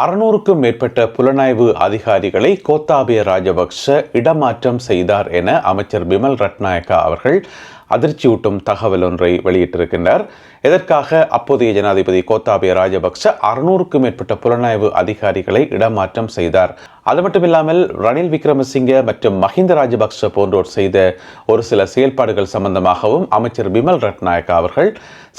600க்கும் மேற்பட்ட புலனாய்வு அதிகாரிகளை கோத்தாபய ராஜபக்ஷ இடமாற்றம் செய்தார் என அமைச்சர் பிமல் ரட்நாயக்கா அவர்கள் அதிர்ச்சியூட்டும் தகவல் ஒன்றை வெளியிட்டிருக்கின்றார். இதற்காக அப்போதைய ஜனாதிபதி கோத்தாபய ராஜபக்ஷ 600க்கும் மேற்பட்ட புலனாய்வு அதிகாரிகளை இடமாற்றம் செய்தார். அது மட்டுமில்லாமல் ரணில் விக்ரமசிங்க மற்றும் மஹிந்த ராஜபக்ஷ போன்றோர் செய்த ஒரு சில செயல்பாடுகள் சம்பந்தமாகவும் அமைச்சர் பிமல் ரட்நாயக்கா அவர்கள்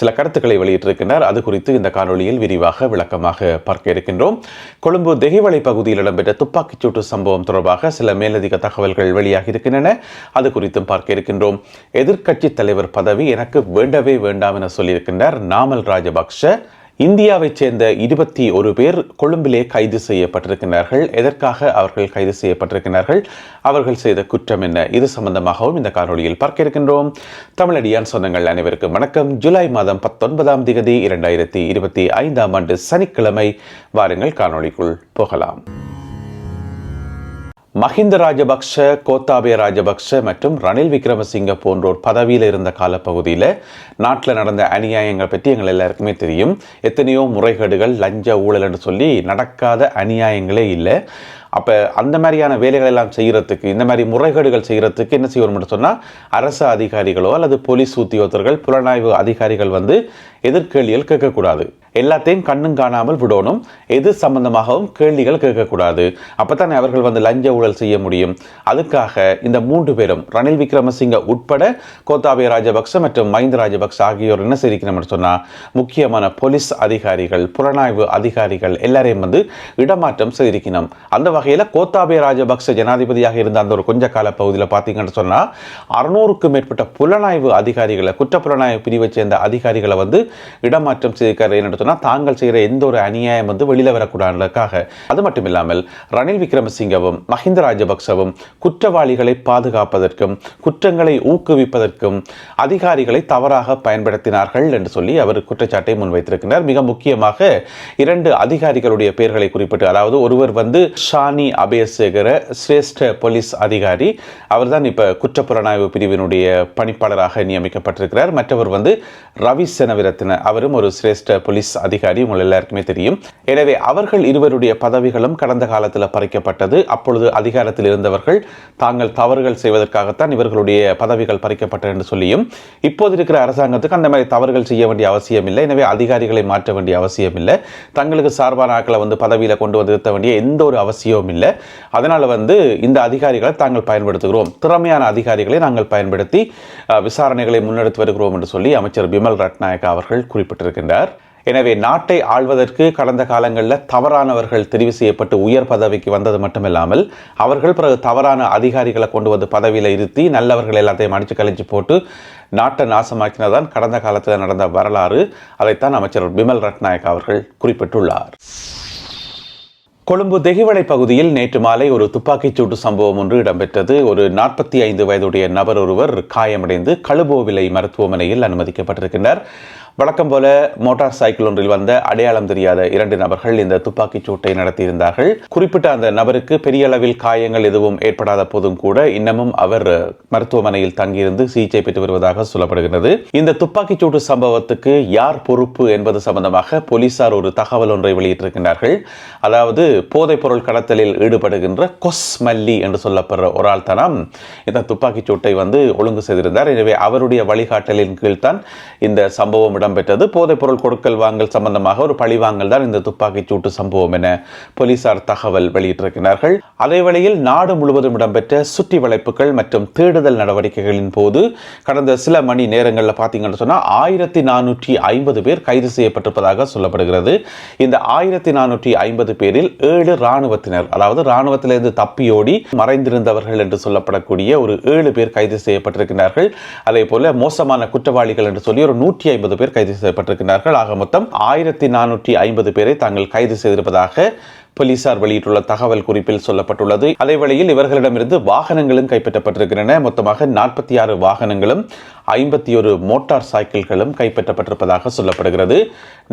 சில கருத்துக்களை வெளியிட்டிருக்கின்றார். அது குறித்து இந்த காணொலியில் விரிவாக விளக்கமாக பார்க்க இருக்கின்றோம். கொழும்பு தெஹிவளை பகுதியில் இடம்பெற்ற துப்பாக்கிச்சூட்டு சம்பவம் தொடர்பாக சில மேலதிக தகவல்கள் வெளியாகி இருக்கின்றன. அது குறித்தும் பார்க்க இருக்கின்றோம். எதிர்க்கட்சி தலைவர் பதவி எனக்கு வேண்டவே வேண்டாம் என சொல்லியிருக்கின்றார் நாமல் ராஜபக்ஷ. இந்தியாவைச் சேர்ந்த 21 பேர் கொழும்பிலே கைது செய்யப்பட்டிருக்கிறார்கள். எதற்காக அவர்கள் கைது செய்யப்பட்டிருக்கிறார்கள், அவர்கள் செய்த குற்றம் என்ன, இது சம்பந்தமாகவும் இந்த காணொலியில் பார்க்க இருக்கின்றோம். தமிழடியான் சொந்தங்கள் அனைவருக்கும் வணக்கம். ஜூலை மாதம் 19ஆம் தேதி 2025ஆம் ஆண்டு சனிக்கிழமை. வாருங்கள் காணொலிக்குள் போகலாம். மஹிந்த ராஜபக்ஷ, கோத்தாபய ராஜபக்ஷ மற்றும் ரணில் விக்ரமசிங்க போன்றோர் பதவியில் இருந்த காலப்பகுதியில் நாட்டில் நடந்த அநியாயங்கள் பற்றி எங்கள் எல்லாருக்குமே தெரியும். எத்தனையோ முறைகேடுகள், லஞ்ச ஊழல் என்று சொல்லி நடக்காத அநியாயங்களே இல்லை. அப்போ அந்த மாதிரியான வேலைகள் எல்லாம் செய்கிறதுக்கு, இந்த மாதிரி முறைகேடுகள் செய்கிறதுக்கு என்ன செய்யணும்னு சொன்னால், அரசு அதிகாரிகளோ அல்லது போலீஸ் உத்தியோகத்தர்கள், புலனாய்வு அதிகாரிகள் எதிர்கேள்விகள் கேட்கக்கூடாது. எல்லாத்தையும் கண்ணும் காணாமல் விடணும். எது சம்பந்தமாகவும் கேள்விகள் கேட்கக்கூடாது. அப்போ தானே அவர்கள் லஞ்ச ஊழல் செய்ய முடியும். அதுக்காக இந்த 3 பேரும், ரணில் விக்ரமசிங்க உட்பட கோத்தாபய ராஜபக்ஷ மற்றும் மஹிந்த ராஜபக்ஷ ஆகியோர் என்ன செய்திருக்கணும்னு சொன்னால், முக்கியமான போலீஸ் அதிகாரிகள், புலனாய்வு அதிகாரிகள் எல்லாரையும் இடமாற்றம் செய்திருக்கணும். அந்த வகையில் கோத்தாபய ராஜபக்ஷ ஜனாதிபதியாக இருந்த அந்த ஒரு கொஞ்ச கால பகுதியில் பார்த்தீங்கன்னு சொன்னால் 600க்கும் மேற்பட்ட புலனாய்வு அதிகாரிகளை, குற்றப்புலனாய்வு பிரிவை சேர்ந்த அதிகாரிகளை இடமாற்றம் செய்திருக்காரு. என்ன சொன்னால், தாங்கள் செய்கிற எந்த ஒரு அநியாயம் வெளியில் வரக்கூடாதுக்காக. அது மட்டும் இல்லாமல் ரணில் விக்ரமசிங்கவும் மஹிந்த ராஜபக்சவும் குற்றவாளிகளை பாதுகாப்பதற்கும் குற்றங்களை ஊக்குவிப்பதற்கும் அதிகாரிகளை தவறாக பயன்படுத்தினார்கள் என்று சொல்லி அவர் குற்றச்சாட்டை முன்வைத்திருக்கிறார். மிக முக்கியமாக 2 அதிகாரிகளுடைய பெயர்களை குறிப்பிட்டு, அதாவது ஒருவர் ஷானி அபேசேகர சிரேஷ்ட போலீஸ் அதிகாரி, அவர்தான் இப்ப குற்றப்புலனாய்வு பிரிவினுடைய பணிப்பாளராக நியமிக்கப்பட்டிருக்கிறார். மற்றவர் ரவி செனவிரத்ன, அவரும் ஒரு சிரேஷ்ட போலீஸ் அதிகாரி, உங்கள் எல்லாருக்குமே தெரியும். எனவே அவர்கள் இருவருடைய பதவிகளும் கடந்த காலத்தில் பறிக்கப்பட்டது. அப்பொழுது அதிகாரத்தில் இருந்தவர்கள் தாங்கள் தவறுகள் செய்வதற்காகத்தான் இவர்களுடைய பதவிகள் பறிக்கப்பட்டது என்று சொல்லியும், இப்போது இருக்கிற அரசாங்கத்துக்கு அந்த மாதிரி தவறுகள் செய்ய வேண்டிய அவசியம் இல்லை. எனவே அதிகாரிகளை மாற்ற வேண்டிய அவசியம் இல்லை. தங்களுக்கு சார்பான ஆட்களை பதவியில கொண்டு நிறுத்த வேண்டிய எந்த ஒரு அவசியமும் இல்லை. அதனால இந்த அதிகாரிகளை தாங்கள் பயன்படுத்துகிறோம், திறமையான அதிகாரிகளை நாங்கள் பயன்படுத்தி விசாரணைகளை முன்னெடுத்து வருகிறோம் என்று சொல்லி அமைச்சர் பிமல் ரட்நாயக்கா அவர்கள் குறிப்பிட்டிருக்கின்றார். எனவே நாட்டை ஆள்வதற்கு கடந்த காலங்களில் தவறானவர்கள் தெரிவு செய்யப்பட்டு உயர் பதவிக்கு வந்தது மட்டுமில்லாமல், அவர்கள் பிறகு தவறான அதிகாரிகளை கொண்டு பதவியில் இருத்தி நல்லவர்கள் எல்லாத்தையும் அடித்து கழிச்சு போட்டு நாட்டை நாசமாக்கினதான் கடந்த காலத்தில் நடந்த வரலாறு. அதைத்தான் அமைச்சர் பிமல் ரட்நாயக்கா அவர்கள் குறிப்பிட்டுள்ளார். கொழும்பு தெஹிவளை பகுதியில் நேற்று மாலை ஒரு துப்பாக்கிச்சூட்டு சம்பவம் ஒன்று இடம்பெற்றது. ஒரு 45 வயதுடைய நபர் ஒருவர் காயமடைந்து கழுபோவிலை மருத்துவமனையில் அனுமதிக்கப்பட்டிருக்கின்றார். வழக்கம் போல மோட்டார் சைக்கிள் ஒன்றில் வந்த அடையாளம் தெரியாத 2 நபர்கள் இந்த துப்பாக்கிச் சூட்டை நடத்தியிருந்தார்கள். குறிப்பிட்ட அந்த நபருக்கு பெரிய அளவில் காயங்கள் எதுவும் ஏற்படாத போதும் கூட இன்னமும் அவர் மருத்துவமனையில் தங்கியிருந்து சிகிச்சை பெற்று வருவதாக சொல்லப்படுகிறது. இந்த துப்பாக்கிச் சூட்டு சம்பவத்துக்கு யார் பொறுப்பு என்பது சம்பந்தமாக போலீசார் ஒரு தகவல் ஒன்றை வெளியிட்டிருக்கின்றார்கள். அதாவது போதைப் பொருள் கடத்தலில் ஈடுபடுகின்ற கொஸ்மல்லி என்று சொல்லப்படுற ஒரு ஆள் தானாம் இந்த துப்பாக்கிச் சூட்டை ஒழுங்கு செய்திருந்தார். எனவே அவருடைய வழிகாட்டலின் கீழ்தான் இந்த சம்பவம் இடம்பெற்றது. போதைப் பொருள் கொடுக்கல் வாங்கல் சம்பந்தமாக ஒரு பழிவாங்கல் தான் இந்த துப்பாக்கிச் சூட்டு சம்பவம் என போலீசார் தகவல் வெளியிட்டிருக்கிறார்கள். அதே வேளையில் நாடு முழுவதும் இடம்பெற்ற சுற்றி வளைப்புகள் மற்றும் தேடுதல் நடவடிக்கைகளின் போது கடந்த சில மணி நேரங்களில் பார்த்தீங்கன்னு சொன்னால் 1450 பேர் கைது செய்யப்பட்டிருப்பதாக சொல்லப்படுகிறது. இந்த 1450 பேரில் 7 இராணுவத்தினர், அதாவது இராணுவத்திலிருந்து தப்பியோடி மறைந்திருந்தவர்கள் என்று சொல்லப்படக்கூடிய ஒரு 7 பேர் கைது செய்யப்பட்டிருக்கிறார்கள். அதே போல மோசமான குற்றவாளிகள் என்று சொல்லி ஒரு 150 பேர் கைது செய்யப்பட்டிருக்கிறார்கள். ஆக மொத்தம் 1450 பேரை தாங்கள் கைது செய்திருப்பதாக போலீசார் வெளியிட்டுள்ள தகவல் குறிப்பில் சொல்லப்பட்டுள்ளது. அதே வேளையில் இவர்களிடமிருந்து வாகனங்களும் கைப்பற்றப்பட்டிருக்கின்றன. மொத்தமாக 46 வாகனங்களும் 51 மோட்டார் சைக்கிள்களும் கைப்பற்றப்பட்டிருப்பதாக சொல்லப்படுகிறது.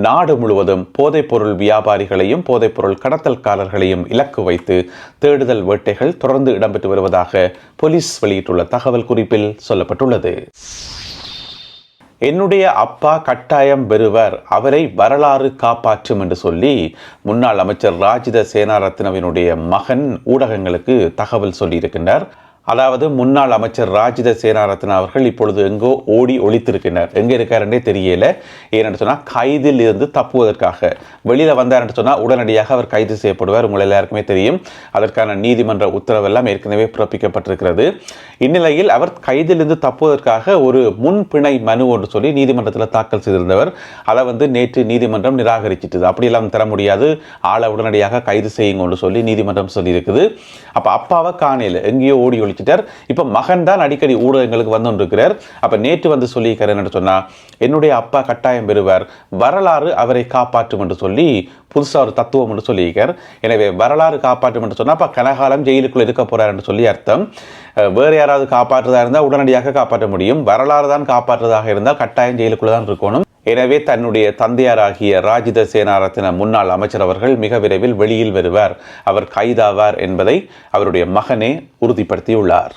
நாடு முழுவதும் போதைப் பொருள் வியாபாரிகளையும் போதைப் பொருள் கடத்தல்காரர்களையும் இலக்கு வைத்து தேடுதல் வேட்டைகள் தொடர்ந்து இடம்பெற்று வருவதாக போலீஸ் வெளியிட்டுள்ள தகவல் குறிப்பில் சொல்லப்பட்டுள்ளது. என்னுடைய அப்பா கட்டாயம் பெறுவர், அவரை வரலாறு காப்பாற்றும் என்று சொல்லி முன்னாள் அமைச்சர் ராஜித சேனாரத்னவினுடைய மகன் ஊடகங்களுக்கு தகவல் சொல்லியிருக்கின்றார். அதாவது முன்னாள் அமைச்சர் ராஜித சேனாரத்ன அவர்கள் இப்பொழுது எங்கோ ஓடி ஒளித்திருக்கின்றார். எங்கே இருக்காருன்னே தெரியல. ஏன்னு சொன்னால் கைதில் இருந்து தப்புவதற்காக வெளியில் வந்தார்னு சொன்னால் உடனடியாக அவர் கைது செய்யப்படுவார். உங்கள் எல்லாருக்குமே தெரியும். அதற்கான நீதிமன்ற உத்தரவெல்லாம் ஏற்கனவே பிறப்பிக்கப்பட்டிருக்கிறது. இந்நிலையில் அவர் கைதிலிருந்து தப்புவதற்காக ஒரு முன்பிணை மனு ஒன்று சொல்லி நீதிமன்றத்தில் தாக்கல் செய்திருந்தவர். அதை நேற்று நீதிமன்றம் நிராகரிச்சிட்டது. அப்படியெல்லாம் தர முடியாது, ஆளை உடனடியாக கைது செய்யுங்கன்னு சொல்லி நீதிமன்றம் சொல்லியிருக்குது. அப்போ அப்பாவை காணையில் எங்கேயோ ஓடி ஒழிச்சிட்டார். இப்போ மகன் தான் அடிக்கடி ஊடகங்களுக்கு வந்துருக்கிறார். அப்போ நேற்று சொல்லியிருக்காரு என்ன சொன்னால், என்னுடைய அப்பா கட்டாயம் பெறுவார், வரலாறு அவரை காப்பாற்றும் என்று சொல்லி புதுசாக ஒரு தத்துவம் என்று சொல்லியிருக்கார். எனவே வரலாறு காப்பாற்றும் என்று சொன்னால் அப்போ கனகாலம் ஜெயிலுக்குள் இருக்க போகிறார் என்று சொல்லி அர்த்தம். வேறு யாராவது காப்பாற்றுறதா இருந்தால் உடனடியாக காப்பாற்ற முடியும். வரலாறு தான் காப்பாற்றுவதாக இருந்தால் கட்டாயம் ஜெயிலுக்குள்ள தான் இருக்கணும். எனவே தன்னுடைய தந்தையாராகிய ராஜித சேனாரத்ன முன்னாள் அமைச்சர் அவர்கள் மிக விரைவில் வெளியில் வருவார், அவர் கைதாவார் என்பதை அவருடைய மகனே உறுதிப்படுத்தியுள்ளார்.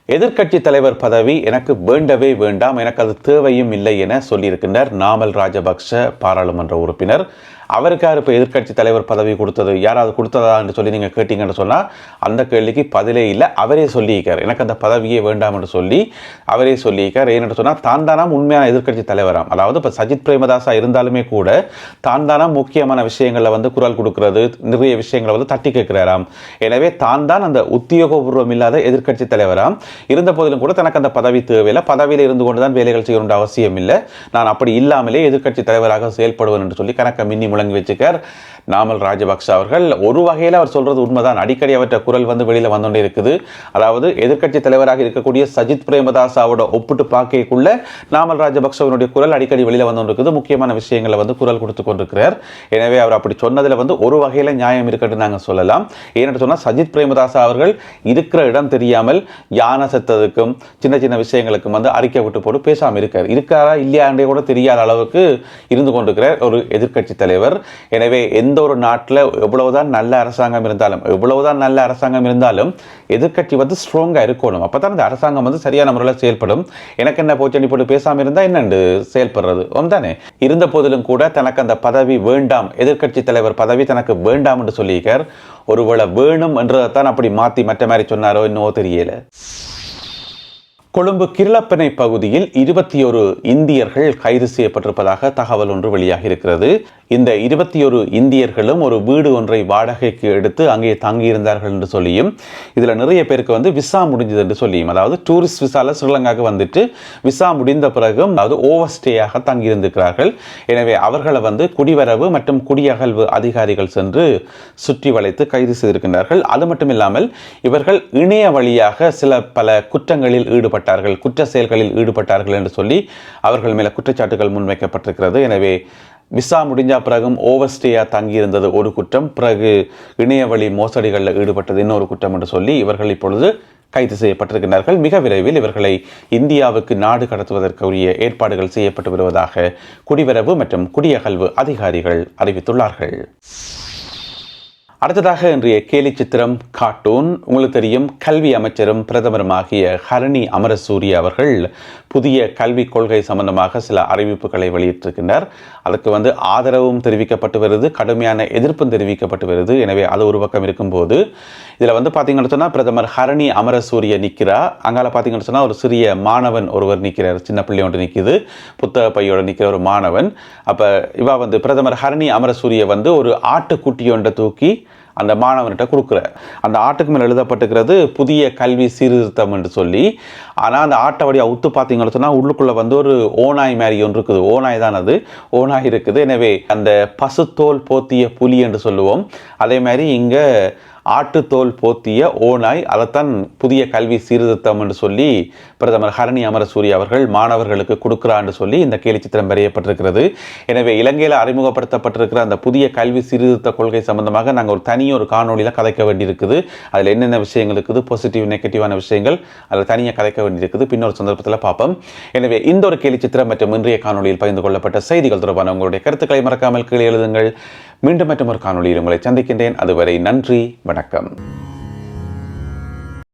எதிர்க்கட்சி தலைவர் பதவி எனக்கு வேண்டவே வேண்டாம், எனக்கு அது தேவையும் இல்லை என சொல்லியிருக்கின்றார் நாமல் ராஜபக்ஷ பாராளுமன்ற உறுப்பினர். அவருக்கு யார் இப்போ எதிர்க்கட்சி தலைவர் பதவி கொடுத்தது, யாராவது கொடுத்ததா என்று சொல்லி நீங்கள் கேட்டீங்கன்னு சொன்னால் அந்த கேள்விக்கு பதிலே இல்லை. அவரே சொல்லியிருக்கார், எனக்கு அந்த பதவியே வேண்டாம் என்று சொல்லி அவரே சொல்லியிருக்கார். ஏன்னு சொன்னால் தான் தானாம் உண்மையான எதிர்க்கட்சி தலைவராம். அதாவது இப்போ சஜித் பிரேமதாசா இருந்தாலுமே கூட தான் தானாம் முக்கியமான விஷயங்களில் குரல் கொடுக்கிறது, நிறைய விஷயங்களை தட்டி கேட்கிறாராம். எனவே தான் தான் அந்த உத்தியோகபூர்வம் இல்லாத எதிர்க்கட்சி தலைவராம். இருந்த போதிலும் கூட தனக்கு அந்த பதவி தேவையில்லை, பதவியில் இருந்து கொண்டு தான் வேலைகள் செய்ய வேண்டிய அவசியம் இல்லை, நான் அப்படி இல்லாமலே எதிர்க்கட்சி தலைவராக செயல்படுவேன் என்று சொல்லி கணக்க மின்னி முழங்கி வச்சுக்கார் நாமல் ராஜபக்ஷ அவர்கள். ஒரு வகையில் அவர் சொல்றது உண்மைதான். அடிக்கடி அவற்றை குரல் வெளியில் வந்துட்டே இருக்குது. அதாவது எதிர்க்கட்சி தலைவராக இருக்கக்கூடிய சஜித் பிரேமதாசாவோட ஒப்பிட்டு பார்க்கக்குள்ள நாமல் ராஜபக்ஷவனுடைய குரல் அடிக்கடி வெளியில் வந்துருக்குது. முக்கியமான விஷயங்களை குரல் கொடுத்து கொண்டிருக்கிறார். எனவே அவர் அப்படி சொன்னதில் ஒரு வகையில் நியாயம் இருக்குன்னு நாங்கள் சொல்லலாம். ஏன்னு சொன்னால் சஜித் பிரேமதாசா அவர்கள் இருக்கிற இடம் தெரியாமல் யானை செத்ததுக்கும் சின்ன சின்ன விஷயங்களுக்கும் அறிக்கை விட்டு போட்டு பேசாமல் இருக்காரா இல்லையாண்டே கூட தெரியாத அளவுக்கு இருந்து கொண்டிருக்கிறார் ஒரு எதிர்க்கட்சி தலைவர். எனவே எந்த ஒரு நாட்டில் எவ்வளவுதான் நல்ல அரசாங்கம் இருந்தாலும் எதிர்க்கட்சி ஸ்ட்ராங்காக இருக்கணும். அப்போ தான் அந்த அரசாங்கம் சரியான முறையில் செயல்படும். எனக்கு என்ன போச்சு போட்டு பேசாமல் இருந்தால் என்னண்டு செயல்படுறது தானே. இருந்த போதிலும் கூட தனக்கு அந்த பதவி வேண்டாம், எதிர்க்கட்சி தலைவர் பதவி தனக்கு வேண்டாம் என்று சொல்லியிருக்கார். ஒருவேளை வேணும் என்றதான் அப்படி மாற்றி மற்ற மாதிரி சொன்னாரோ இன்னோ தெரியல. கொழும்பு கிருளப்பனை பகுதியில் 21 இந்தியர்கள் கைது செய்யப்பட்டிருப்பதாக தகவல் ஒன்று வெளியாகி இருக்கிறது. இந்த 21 இந்தியர்களும் ஒரு வீடு ஒன்றை வாடகைக்கு எடுத்து அங்கே தங்கியிருந்தார்கள் என்று சொல்லியும், இதில் நிறைய பேருக்கு விசா முடிஞ்சது என்று சொல்லியும், அதாவது டூரிஸ்ட் விசாவில் ஸ்ரீலங்காவுக்கு வந்துட்டு விசா முடிந்த பிறகும் அதாவது ஓவர் ஸ்டேயாக தங்கியிருந்திருக்கிறார்கள். எனவே அவர்களை குடிவரவு மற்றும் குடியகல்வு அதிகாரிகள் சென்று சுற்றி வளைத்து கைது செய்திருக்கின்றார்கள். அது மட்டும் இல்லாமல் இவர்கள் இணைய வழியாக பல குற்றங்களில் குற்ற செயல்களில் ஈடுபட்டார்கள் என்று சொல்லி அவர்கள் மேல குற்றச்சாட்டுகள் முன்வைக்கப்பட்டிருக்கிறது. எனவே விசா முடிஞ்ச பிறகும் ஓவர்ஸ்டேயா தங்கியிருந்தது ஒரு குற்றம், பிறகு இணையவழி மோசடிகளில் ஈடுபட்டது இன்னொரு குற்றம் என்று சொல்லி இவர்கள் இப்பொழுது கைது செய்யப்பட்டிருக்கிறார்கள். மிக விரைவில் இவர்களை இந்தியாவுக்கு நாடு கடத்துவதற்குரிய ஏற்பாடுகள் செய்யப்பட்டு வருவதாக குடிவரவு மற்றும் குடியகல்வு அதிகாரிகள் அறிவித்துள்ளார்கள். அடுத்ததாக இன்றைய கேலி சித்திரம் கார்ட்டூன். உங்களுக்கு தெரியும், கல்வி அமைச்சரும் பிரதமருமாகிய ஹரணி அமரசூரிய அவர்கள் புதிய கல்விக் கொள்கை சம்பந்தமாக சில அறிவிப்புகளை வெளியிட்டிருக்கின்றார். அதுக்கு ஆதரவும் தெரிவிக்கப்பட்டு வருது, கடுமையான எதிர்ப்பும் தெரிவிக்கப்பட்டு வருது. எனவே அது ஒரு பக்கம் இருக்கும்போது இதில் பார்த்தீங்கன்னு சொன்னால் பிரதமர் ஹரணி அமரசூரிய நிற்கிறார். அங்கால பார்த்தீங்கன்னு சொன்னால் ஒரு சிறிய மாணவன் ஒருவர் நிற்கிறார், சின்ன பிள்ளை ஒன்று நிற்கிது, புத்தக பையோடு நிற்கிற ஒரு மாணவன். அப்போ இவா பிரதமர் ஹரணி அமரசூரிய ஒரு ஆட்டுக்குட்டி ஒன்றை தூக்கி அந்த மாணவன்கிட்ட கொடுக்குறார். அந்த ஆட்டுக்கு மேலே எழுதப்பட்டிருக்கிறது புதிய கல்வி சீர்திருத்தம் என்று சொல்லி. ஆனால் அந்த ஆட்டை வழியை அவுத்து பார்த்தீங்கன்னு சொன்னால் உள்ளுக்குள்ளே ஒரு ஓநாய் மாதிரி ஒன்று இருக்குது. ஓநாய் தான் அது, ஓநாய் இருக்குது. எனவே அந்த பசுத்தோல் போத்திய புலி என்று சொல்லுவோம். அதே மாதிரி இங்கே ஆட்டுத்தோல் போத்திய ஓநாய், அதைத்தான் புதிய கல்வி சீர்திருத்தம் என்று சொல்லி பிரதமர் ஹரணி அமரசூரிய அவர்கள் மாணவர்களுக்கு கொடுக்கிறார் என்று சொல்லி இந்த கேலி சித்திரம் வரையப்பட்டிருக்கிறது. எனவே இலங்கையில் அறிமுகப்படுத்தப்பட்டிருக்கிற அந்த புதிய கல்வி சீர்திருத்த கொள்கை சம்பந்தமாக நாங்கள் ஒரு தனியாக ஒரு காணொலியில் கதைக்க வேண்டியிருக்குது. அதில் என்னென்ன விஷயங்கள் இருக்குது, பாசிட்டிவ் நெகட்டிவான விஷயங்கள் அதில் தனியாக கதைக்க வேண்டியிருக்குது. பின்னொரு சந்தர்ப்பத்தில் பார்ப்போம். எனவே இந்த ஒரு கேலி சித்திரம் மற்றும் இன்றைய காணொலியில் பகிர்ந்து கொள்ளப்பட்ட செய்திகள் தொடர்பான உங்களுடைய கருத்துக்களை மறக்காமல் கீழே எழுதுங்கள். மீண்டும் மற்றும் ஒரு காணொலியில் உங்களை சந்திக்கின்றேன். அதுவரை நன்றி, வணக்கம்.